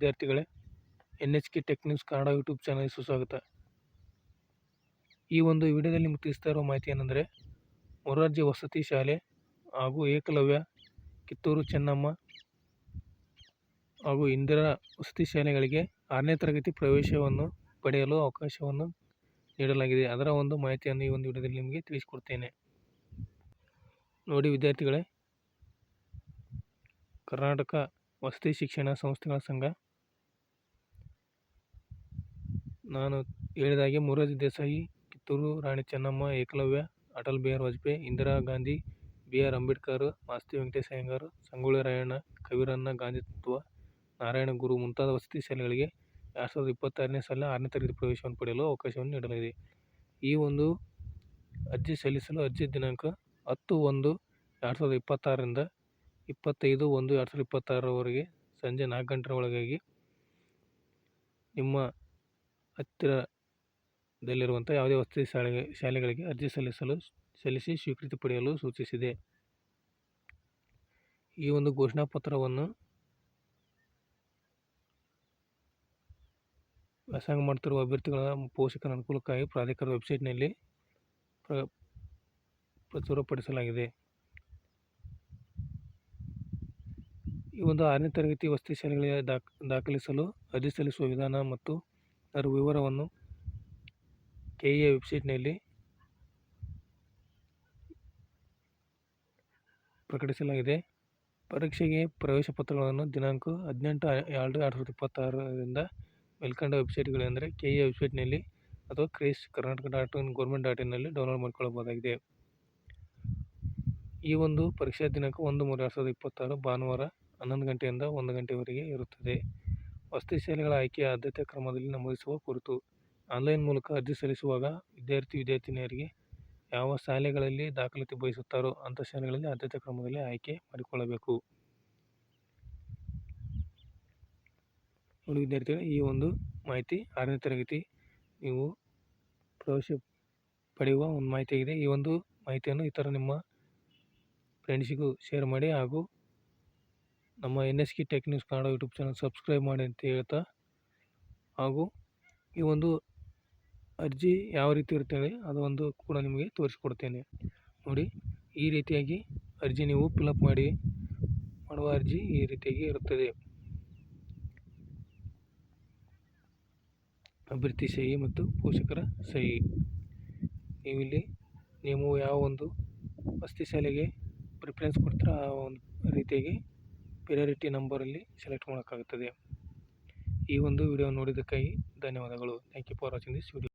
ವಿದ್ಯಾರ್ಥಿಗಳೇ, NHK tech news Kannada YouTube ಚಾನಲ್ಗೆ ಸುಸ್ವಾಗತ. ಈ ಒಂದು ವಿಡಿಯೋದಲ್ಲಿ ನಿಮಗೆ ತಿಳಿಸ್ತಾ ಇರೋ ಮಾಹಿತಿ ಏನೆಂದರೆ, ಮೊರಾರ್ಜಿ ವಸತಿ ಶಾಲೆ ಹಾಗೂ ಏಕಲವ್ಯ, ಕಿತ್ತೂರು ಚೆನ್ನಮ್ಮ ಹಾಗೂ ಇಂದಿರಾ ವಸತಿ ಶಾಲೆಗಳಿಗೆ 6ನೇ ತರಗತಿ ಪ್ರವೇಶವನ್ನು ಪಡೆಯಲು ಅವಕಾಶವನ್ನು ನೀಡಲಾಗಿದೆ. ಅದರ ಒಂದು ಮಾಹಿತಿಯನ್ನು ಈ ಒಂದು ವಿಡಿಯೋದಲ್ಲಿ ನಿಮಗೆ ತಿಳಿಸಿಕೊಡ್ತೇನೆ. ನೋಡಿ ವಿದ್ಯಾರ್ಥಿಗಳೇ, ಕರ್ನಾಟಕ ವಸತಿ ಶಿಕ್ಷಣ ಸಂಸ್ಥೆಗಳ ಸಂಘ ನಾನು ಹೇಳಿದಾಗೆ ಮೊರಾರ್ಜಿ ದೇಸಾಯಿ, ಕಿತ್ತೂರು ರಾಣಿ ಚೆನ್ನಮ್ಮ, ಏಕಲವ್ಯ, ಅಟಲ್ ಬಿಹಾರಿ ವಾಜಪೇಯಿ, ಇಂದಿರಾ ಗಾಂಧಿ, BR ಅಂಬೇಡ್ಕರ್, ಮಾಸ್ತಿ ವೆಂಕಟೇಶ ಅಯ್ಯಂಗಾರ್, ಸಂಗೊಳ್ಳಿ ರಾಯಣ್ಣ, ಕವಿರನ್ನ, ಗಾಂಧಿ ತತ್ವ, ನಾರಾಯಣ ಗುರು ಮುಂತಾದ ವಸತಿ ಶಾಲೆಗಳಿಗೆ 2026ನೇ ಸಾಲಿನ 6ನೇ ತರಗತಿ ಪ್ರವೇಶವನ್ನು ಪಡೆಯಲು ಅವಕಾಶವನ್ನು ನೀಡಲಾಗಿದೆ. ಈ ಒಂದು ಅರ್ಜಿ ಸಲ್ಲಿಸಲು ಅರ್ಜಿ ದಿನಾಂಕ 10/1/2026 ರಿಂದ 25/1/2026 ಸಂಜೆ 4 ಗಂಟೆ ಒಳಗಾಗಿ ನಿಮ್ಮ ಹತ್ತಿರದಲ್ಲಿರುವಂಥ ಯಾವುದೇ ವಸತಿ ಶಾಲೆಗಳಿಗೆ ಅರ್ಜಿ ಸಲ್ಲಿಸಿ ಸ್ವೀಕೃತಿ ಪಡೆಯಲು ಸೂಚಿಸಿದೆ. ಈ ಒಂದು ಘೋಷಣಾ ಪತ್ರವನ್ನು ವ್ಯಾಸಂಗ ಮಾಡುತ್ತಿರುವ ಅಭ್ಯರ್ಥಿಗಳ ಪೋಷಕರ ಅನುಕೂಲಕ್ಕಾಗಿ ಪ್ರಾಧಿಕಾರದ ವೆಬ್ಸೈಟ್ನಲ್ಲಿ ಪ್ರಚುರಪಡಿಸಲಾಗಿದೆ. ಈ ಒಂದು 6ನೇ ತರಗತಿ ವಸತಿ ಶಾಲೆಗಳಿಗೆ ದಾಖಲಿಸಲು ಅರ್ಜಿ ಸಲ್ಲಿಸುವ ವಿಧಾನ ಮತ್ತು ಅದರ ವಿವರವನ್ನು KEA ವೆಬ್ಸೈಟ್ನಲ್ಲಿ ಪ್ರಕಟಿಸಲಾಗಿದೆ. ಪರೀಕ್ಷೆಗೆ ಪ್ರವೇಶ ಪತ್ರಗಳನ್ನು ದಿನಾಂಕ 18/2/2026 ರಿಂದ ಮೇಲ್ಕಂಡ ವೆಬ್ಸೈಟ್ಗಳೆಂದರೆ KEA ವೆಬ್ಸೈಟ್ನಲ್ಲಿ ಅಥವಾ KRIS.Karnataka.in ನಲ್ಲಿ ಡೌನ್ಲೋಡ್ ಮಾಡಿಕೊಳ್ಳಬಹುದಾಗಿದೆ. ಈ ಒಂದು ಪರೀಕ್ಷಾ ದಿನಾಂಕ 1/3/2026 ಭಾನುವಾರ 11 ಗಂಟೆಯಿಂದ 1 ಗಂಟೆಯವರೆಗೆ ಇರುತ್ತದೆ. ವಸತಿ ಶಾಲೆಗಳ ಆಯ್ಕೆಯ ಆದ್ಯತಾ ಕ್ರಮದಲ್ಲಿ ನಮೂದಿಸುವ ಕುರಿತು ಆನ್ಲೈನ್ ಮೂಲಕ ಅರ್ಜಿ ಸಲ್ಲಿಸುವಾಗ ವಿದ್ಯಾರ್ಥಿನಿಯರಿಗೆ ಯಾವ ಶಾಲೆಗಳಲ್ಲಿ ದಾಖಲಾತಿ ಬಯಸುತ್ತಾರೋ ಅಂಥ ಶಾಲೆಗಳಲ್ಲಿ ಆದ್ಯತಾ ಕ್ರಮದಲ್ಲಿ ಆಯ್ಕೆ ಮಾಡಿಕೊಳ್ಳಬೇಕು. ನೋಡಿ ವಿದ್ಯಾರ್ಥಿಗಳು, ಈ ಒಂದು ಮಾಹಿತಿ 6ನೇ ತರಗತಿ ನೀವು ಪ್ರವೇಶ ಪಡೆಯುವ ಒಂದು ಮಾಹಿತಿಯಾಗಿದೆ. ಈ ಒಂದು ಮಾಹಿತಿಯನ್ನು ಇತರ ನಿಮ್ಮ ಫ್ರೆಂಡ್ಸಿಗೂ ಶೇರ್ ಮಾಡಿ ಹಾಗೂ ನಮ್ಮ NHK tech news Kannada YouTube channel subscribe ಮಾಡಿ ಅಂತ ಹೇಳ್ತಾ, ಹಾಗೂ ಈ ಒಂದು ಅರ್ಜಿ ಯಾವ ರೀತಿ ಇರ್ತದೆ ಅದೊಂದು ಕೂಡ ನಿಮಗೆ ತೋರಿಸಿಕೊಡ್ತೇನೆ. ನೋಡಿ, ಈ ರೀತಿಯಾಗಿ ಅರ್ಜಿ ನೀವು ಫಿಲಪ್ ಮಾಡುವ ಅರ್ಜಿ ಈ ರೀತಿಯಾಗಿ ಇರುತ್ತದೆ. ಅಭ್ಯರ್ಥಿ ಸಹಿ ಮತ್ತು ಪೋಷಕರ ಸಹಿ. ನೀವಿಲ್ಲಿ ನೀವು ಯಾವ ಒಂದು ವಸತಿ ಶಾಲೆಗೆ ಪ್ರಿಫರೆನ್ಸ್ ಕೊಡ್ತೀರಾ ಆ ಒಂದು ರೀತಿಯಾಗಿ ಪ್ರಿಯಾರಿಟಿ ನಂಬರಲ್ಲಿ ಸೆಲೆಕ್ಟ್ ಮಾಡೋಕ್ಕಾಗುತ್ತದೆ. ಈ ಒಂದು ವಿಡಿಯೋ ನೋಡಿದ್ದಕ್ಕಾಗಿ ಧನ್ಯವಾದಗಳು. Thank you for watching this video.